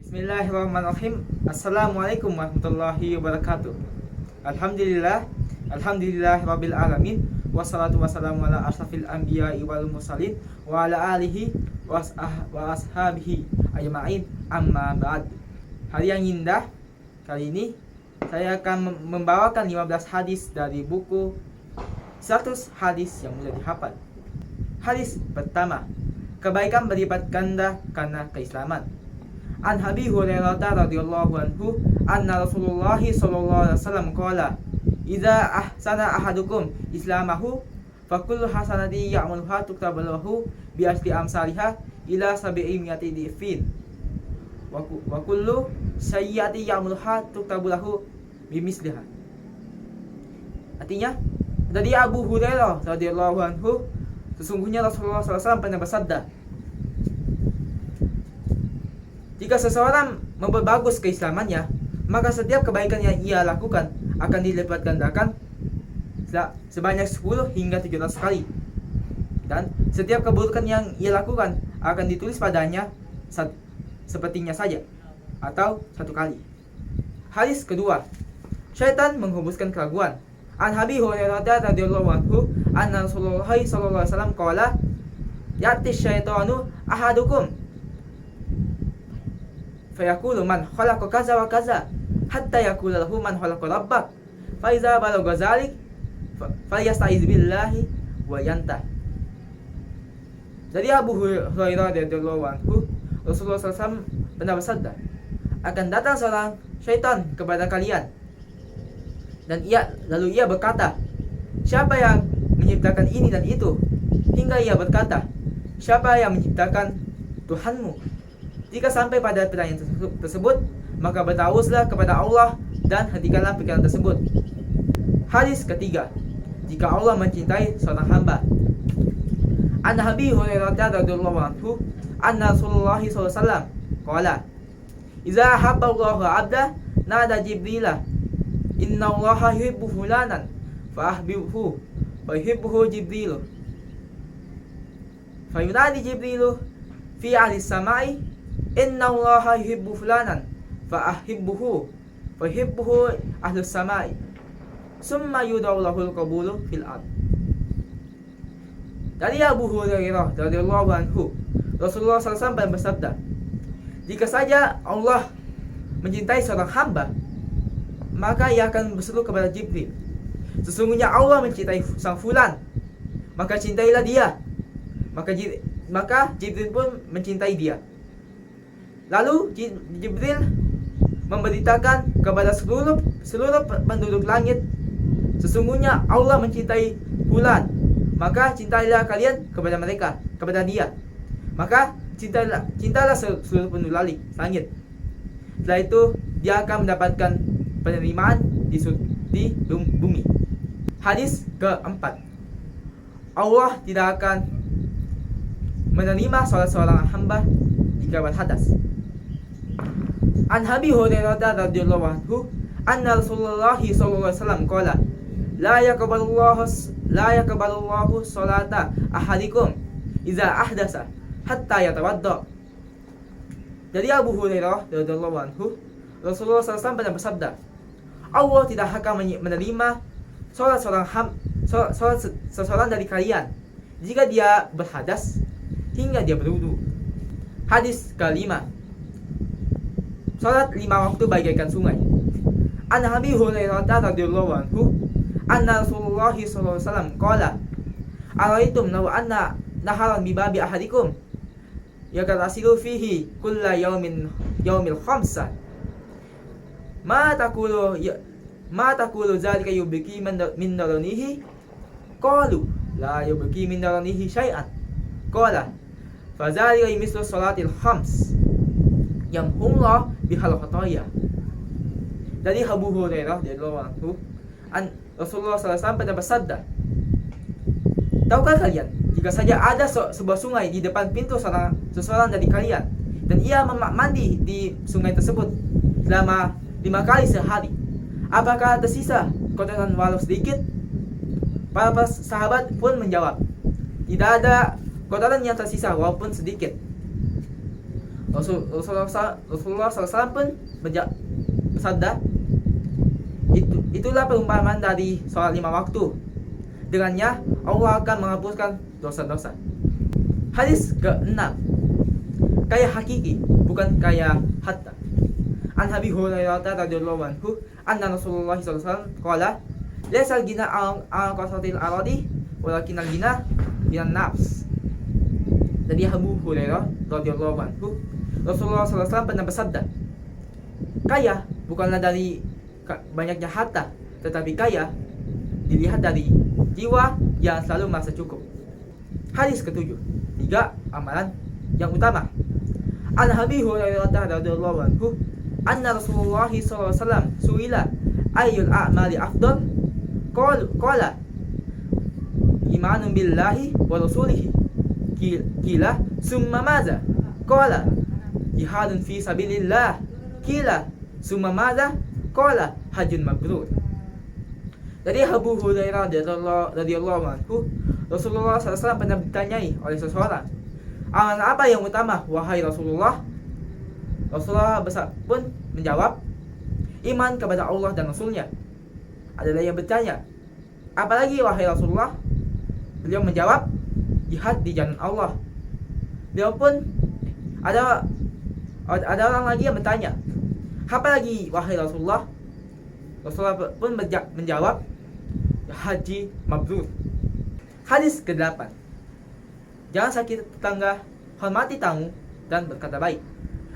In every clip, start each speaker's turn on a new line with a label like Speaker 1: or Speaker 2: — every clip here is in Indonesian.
Speaker 1: Bismillahirrahmanirrahim. Assalamualaikum warahmatullahi wabarakatuh. Alhamdulillah rabbil alamin. Wassalatu wassalamu ala asyrafil anbiya'i wal mursalin wa ala alihi wa ashabihi ajma'in, amma ba'd. Hari yang indah, kali ini saya akan membawakan 15 hadis dari buku 100 hadis yang mudah dihafal. Hadis pertama, kebaikan berlipat ganda karena keislaman. An Abi Hurairah radhiyallahu anhu anna Rasulullah sallallahu alaihi wasallam qala idza ahsana ahadukum islamahu fakullu hasanati ya'maluha tuktabu lahu bi asli amsalha ila sab'imi'ati dhifin wa kullu sayyi'ati ya'maluha tuktabu lahu bi misliha. Artinya, dari Abu Hurairah radhiyallahu anhu, sesungguhnya Rasulullah SAW pernah bersabda, jika seseorang memperbagus keislamannya, maka setiap kebaikan yang ia lakukan akan dilipat gandakan sebanyak 10 hingga 700 kali. Dan setiap keburukan yang ia lakukan akan ditulis padanya sepertinya saja, atau 1 kali. Hadis kedua, syaitan menghembuskan keraguan. An Abi Hurairah radhiyallahu anhu anna Rasulullah sallallahu alaihi wasallam qala ya'ti syaitanu ahadukum fayaqulu man khalaqa kaza wa kaza hatta yaqula lahu man khalaqa rabbak fa iza balagha dzalik falyasta'iz billahi wa yantah. Dari Abu Hurairah radhiyallahu anhu, Rasulullah SAW pernah bersabda, akan datang seorang syaitan kepada kalian dan lalu ia berkata, siapa yang menciptakan ini dan itu? Hingga ia berkata, siapa yang menciptakan Tuhanmu? Jika sampai pada pertanyaan tersebut, maka bertawuslah kepada Allah dan hentikanlah pikiran tersebut. Hadis ketiga, jika Allah mencintai seorang hamba. An Abi Hurairah radhiyallahu anhu anna Rasulullah sallallahu alaihi wasallam qala idza habba Allahu 'abda nada Jibrilah inna Allaha yuhibbu fulanan fa ahbibhu wa yuhibbuhu Jibrilu fa yunadi Jibrilu fi ahli samai inna Allaha yuhibbu fulanan fa ahibbuhu wa yuhibbuhu ahli samai summa yudawlahul qabulu fil ard. Dari Abu Hurairah radhiyallahu anhu, Rasulullah SAW bersabda, jika saja Allah mencintai seorang hamba, maka ia akan berseru kepada Jibril, sesungguhnya Allah mencintai sang fulan, maka cintailah dia. Maka Jibril pun mencintai dia. Lalu Jibril memberitakan kepada seluruh penduduk langit, sesungguhnya Allah mencintai fulan, maka cintailah kalian kepada dia. Maka cintalah seluruh penduduk langit. Setelah itu dia akan mendapatkan penerimaan di bumi. Hadis keempat, Allah tidak akan menerima salat seorang hamba jika berhadas. An Abi Hurairah radhiyallahu anhu anna Rasulullah sallallahu alaihi wasallam qala la yaqbalullahu salata ahadikum idza ahdasa hatta yatawadda. Dari Abu Hurairah radhiyallahu anhu, Rasulullah SAW pernah bersabda, Allah tidak akan menerima salat seseorang dari kalian jika dia berhadas hingga dia berwudu. Hadis kelima, salat 5 waktu bagaikan sungai. An Abi Hurairah radhiyallahu anhu anna Rasulullah sallallahu alaihi wasallam qala araitum law anna naharan bi babi ahadikum yakarasilu fihi kulla yaumil khamsa ma taqulu zalika yubki min daranihi qalu la yubki min daranihi syai'an qala fa zalika mislu salatil khams yamhullah bihal khataya. Dari Abu Hurairah radhiyallahu anhu, Rasulullah SAW pernah bersabda, tahukah kalian, jika saja ada sebuah sungai di depan pintu seseorang dari kalian, dan ia mandi di sungai tersebut selama 5 kali sehari, apakah tersisa kotoran walau sedikit? Para sahabat pun menjawab, tidak ada kotoran yang tersisa walaupun sedikit. Rasulullah SAW pun bersabda, itulah perumpamaan dari sholat 5 waktu. Dengannya Allah akan menghapuskan dosa-dosa. Hadis ke-6, kaya hakiki, bukan kaya hatta. An Abi Hurairah radhiyallahu anhu anna Rasulullah sallallahu alaihi wasallam qala laisal ghina an qasatil aradi walakinal ghina binan nafs. Dari Abu Hurairah radhiyallahu anhu, Rasulullah sallallahu alaihi wasallam pernah bersabda, kaya bukanlah dari banyaknya harta, tetapi kaya dilihat dari jiwa yang selalu merasa cukup. Hadis ke-7, 3 amalan yang utama. An Abi Hurairah radhiyallahu anhu anna Rasulullah sallallahu alaihi wasallam suila ayyul a'mali afdal, qala imanun billahi wa rasulihi, qila summa madza, qala jihadun fi sabilillah, qila summa madza, qala hajjun mabrur. Dari Abu Hurairah radhiyallahu anhu, Rasulullah SAW pernah ditanyai oleh seseorang, amalan apa yang utama wahai Rasulullah? Rasulullah pun menjawab, iman kepada Allah dan Rasulnya. Adalah yang bertanya, apalagi wahai Rasulullah? Beliau menjawab, jihad di jalan Allah. Beliau pun ada orang lagi yang bertanya, apa lagi wahai Rasulullah? Rasulullah pun menjawab, haji mabrur. Hadis ke-8, jangan sakiti tetangga, hormati tamu, dan berkata baik.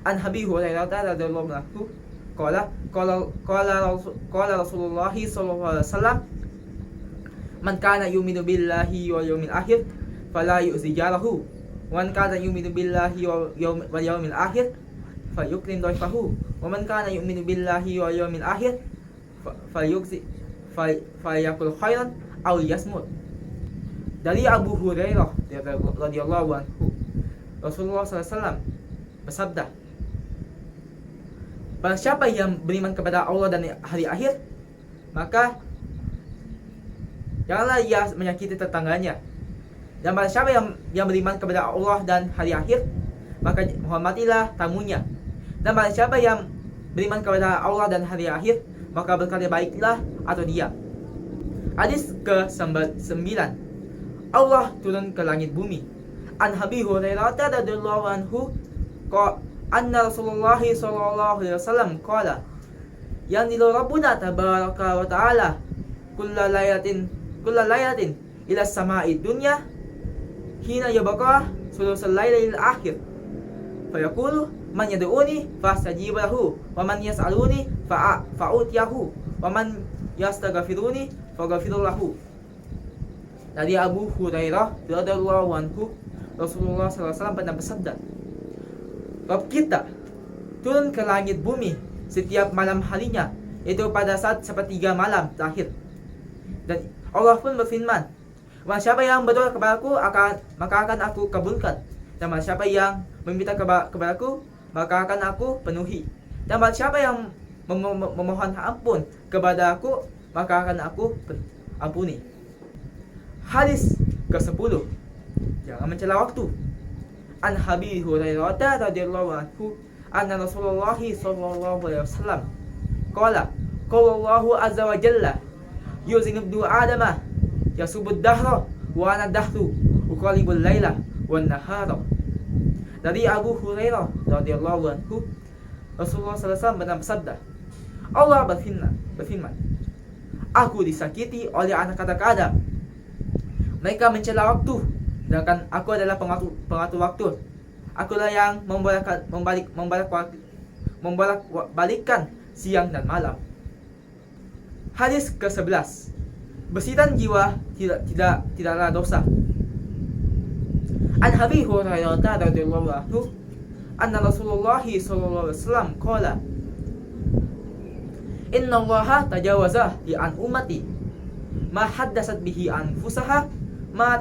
Speaker 1: An Abi Hurairah radhiyallahu anhu qala Rasulullah sallallahu alaihi wasallam, man kana yu'minu billahi wal yawmil akhir fala yu'zi jarahu, wa man kana yu'minu billahi wal yawmil akhir fayukrim dhaifahu, wa man kana yu'minu billahi wal yawmil akhir fayakul khairan aw yasmut. Dari Abu Hurairah radhiyallahu anhu, Rasulullah SAW bersabda, barang siapa yang beriman kepada Allah dan hari akhir, maka janganlah ia menyakiti tetangganya. Dan barang siapa yang beriman kepada Allah dan hari akhir, maka hormatilah tamunya. Dan barang siapa yang beriman kepada Allah dan hari akhir, maka berkata baiklah atau dia. Hadis ke-9, Allah turun ke langit bumi. An Abi Hurairah radhiyallahu anhu anna Rasulullah sallallahu alaihi wasallam qala yanzilu rabbuna tabaraka wa ta'ala kulla layatin ila samai dunya hina yabqa sulusul lailil akhir fayaqulu man yad'uni fastajib lahu wa man yas'aluni fa'utiyahu wa man yastaghfiruni faghfir lahu. Dari Abu Hurairah radhiyallahu anhu, Rasulullah sallallahu alaihi wasallam pernah bersabda, Rabb kita turun ke langit bumi setiap malam harinya, yaitu pada saat sepertiga malam terakhir. Dan Allah pun berfirman, barang siapa yang berdoa kepadaku maka akan aku kabulkan. Dan barang siapa yang meminta kepadaku maka akan aku penuhi. Dan barang siapa yang memohon ampun kepada aku maka akan aku ampuni. Hadis ke-10, jangan mencela waktu. An Abi Hurairah radhiyallahu anhu anna Rasulullah sallallahu alaihi wasallam qala Allahu azza wa jalla yuzinu ibnu adama yasubud dahra wa ana dahru uqalibul laila wan nahara. Dari Abu Hurairah radhiyallahu anhu, Rasulullah sallallahu alaihi wasallam bersabda, Allah berfirman, aku disakiti oleh anak-anak Adam. Mereka mencela waktu, sedangkan aku adalah pengatur waktu. Akulah yang membolak-balikkan siang dan malam. Hadis ke-11, bersihkan jiwa tidaklah dosa. An Abi Hurairah radhiyallahu anhu anna Rasulullah sallallahu alaihi wasallam qala inna Allaha tajawaza li an ummati ma haddatsat bihi anfusaha ma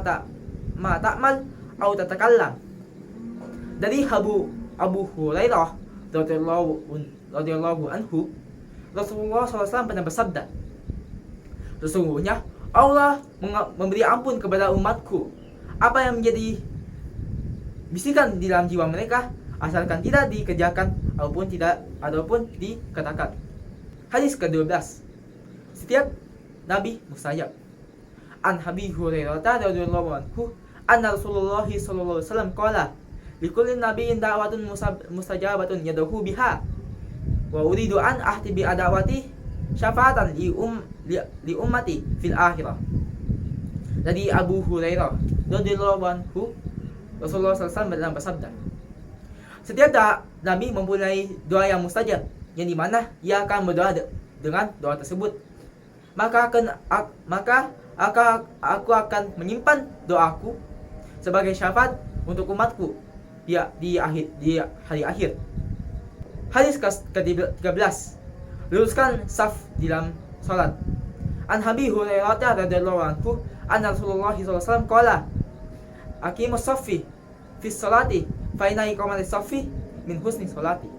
Speaker 1: ta'mal aw tatakallam. Dari Abu Hurairah radhiyallahu anhu, Rasulullah SAW pernah bersabda, sesungguhnya Allah memberi ampun kepada umatku apa yang menjadi bisikan di dalam jiwa mereka, asalkan tidak dikerjakan ataupun dikatakan. Hadis ke-12. Setiap Nabi mustajab. An Abi Hurairah radhiyallahu anhu anna Rasulullah sallallahu alaihi wasallam qala likulli nabiyyin da'watun mustajabatun yad'u biha wa uridu an ahtibi adawati syafa'atan li ummati fil akhirah. Dari Abu Hurairah radhiyallahu anhu, Rasulullah SAW bersabda, setiap Nabi mempunyai doa yang mustajab, yang dimana ia akan berdoa dengan doa tersebut. Maka aku akan menyimpan doaku sebagai syafaat untuk umatku di hari akhir. Hadis ke-13. Luruskan saf di dalam salat. An Abi Hurairah radhiyallahu anhu anna Rasulullah sallallahu alaihi wasallam qala aqimus saffi fi sholati fa inna iqamatis saffi min husni sholati.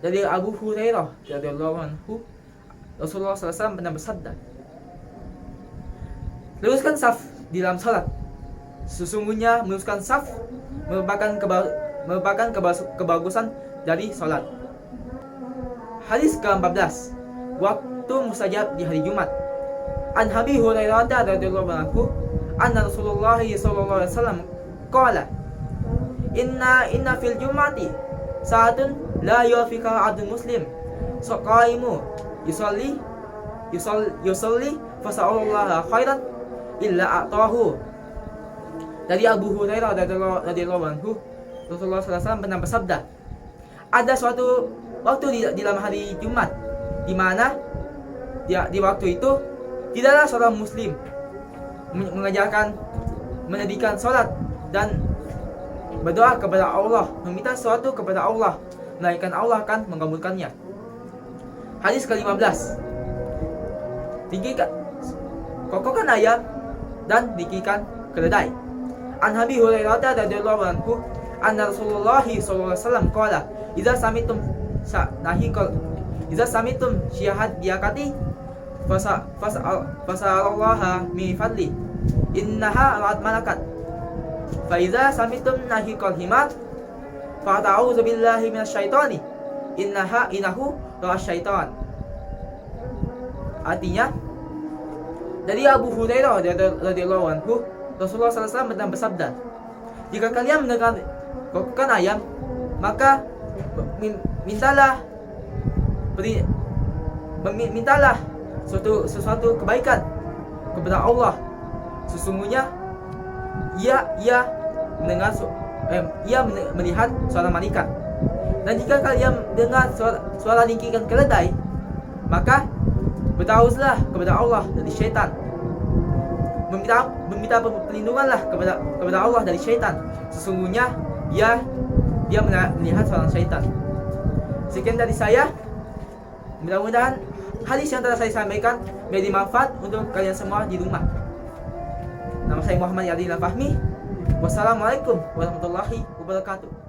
Speaker 1: Dari Abu Hurairah radhiyallahu anhu, Rasulullah SAW pernah bersabda, luruskan saf di dalam salat. Sesungguhnya meluruskan saf merupakan kebagusan dari salat. Hadis ke-14. Waktu mustajab di hari Jumat. An Abi Hurairah radhiyallahu anhu anna Rasulullah sallallahu alaihi wasallam qala inna fil jumati sa'atun la yufiqa adun muslim saqaimu yusalli fasa'allahu khairan illa a'tahu. Dari Abu Hurairah radhiyallahu anhu, Rasulullah SAW pernah bersabda, ada suatu waktu di dalam hari Jumat di mana di waktu itu tidaklah seorang muslim mendirikan salat dan berdoa kepada Allah, meminta sesuatu kepada Allah, melainkan Allah akan mengabulkannya. Hadis ke-15. Tinggikan, kokohkan ayam dan tinggikan keledai. An Abi Hurairah radhiyallahu anhu anna Rasulullah sallallahu alaihi wasallam qala idza samitum syahad diakati fasa'alallaha min fadli innaha ra'at malakat fa idza samitum nahiqal himar fa ta'udzu billahi minasyaitani innahu ra'as syaitan. Artinya, dari Abu Hurairah radhiyallahu anhu, Rasulullah SAW pernah bersabda, jika kalian mendengar kokokan ayam, maka mintalah sesuatu kebaikan kepada Allah. Sesungguhnya ia melihat suara malaikat. Dan jika kalian dengar suara ringkikan keledai, maka bertawazlah kepada Allah dari syaitan. Meminta perlindunganlah kepada Allah dari syaitan. Sesungguhnya dia melihat seorang syaitan. Sekian dari saya. Mudah-mudahan hadis yang telah saya sampaikan menjadi manfaat untuk kalian semua di rumah. Nama saya Muhammad Yadin Al-Fahmi. Wassalamualaikum warahmatullahi wabarakatuh.